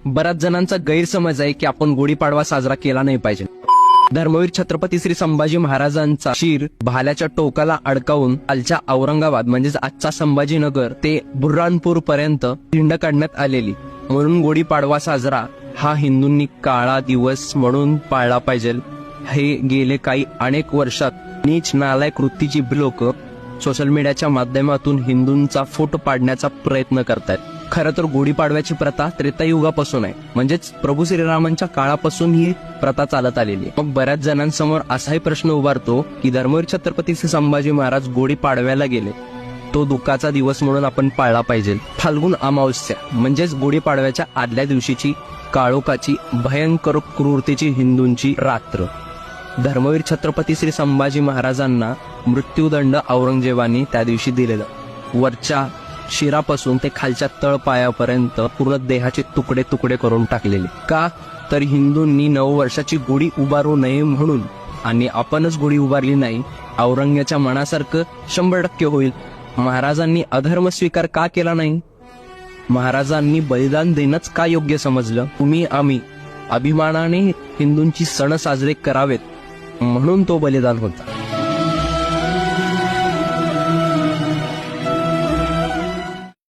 बऱ्याच जणांचा गैरसमज आहे की आपण गुढीपाडवा साजरा केला नाही पाहिजे. धर्मवीर छत्रपती श्री संभाजी महाराजांचा शीर भाल्याच्या टोकाला अडकावून कालच्या औरंगाबाद म्हणजेच आजचा संभाजीनगर ते बुऱ्हाणपूर पर्यंत झिंड काढण्यात आलेली. म्हणून गुढीपाडवा साजरा हा हिंदूंनी काळा दिवस म्हणून पाळला पाहिजे. हे गेले काही अनेक वर्षात नीच नालायक वृत्तीची लोक सोशल मीडियाच्या माध्यमातून हिंदूंचा फोटो पाडण्याचा प्रयत्न करतायत. खरं तर गुढीपाडव्याची प्रथा त्रेतायुगापासून आहे, म्हणजेच प्रभू श्रीरामांच्या काळापासून ही प्रथा चालत आलेली आहे. मग बऱ्याच जणांसमोर असाही प्रश्न उभारतो की धर्मवीर छत्रपती श्री संभाजी महाराज गुढीपाडव्याला गेले, तो दुःखाचा दिवस म्हणून आपण पाळला पाहिजे. फाल्गुन अमावस्या म्हणजेच गुढीपाडव्याच्या आदल्या दिवशीची काळोखाची भयंकर क्रूरतेची हिंदूंची रात्र. धर्मवीर छत्रपती श्री संभाजी महाराजांना मृत्यूदंड औरंगजेबाने त्या दिवशी दिलेला. वरच्या शिरापासून ते खालच्या तळपायापर्यंत पूर्ण देहाचे तुकडे तुकडे करून टाकलेले. का तर हिंदूंनी नववर्षाची गुढी उभारू नये म्हणून. आणि आपणच गुढी उभारली नाही, औरंग्याच्या मनासारखं 100% होईल. महाराजांनी अधर्म स्वीकार का केला नाही? महाराजांनी बलिदान देणंच का योग्य समजलं? तुम्ही आम्ही अभिमानाने हिंदूंची सण साजरे करावेत म्हणून तो बलिदान होता.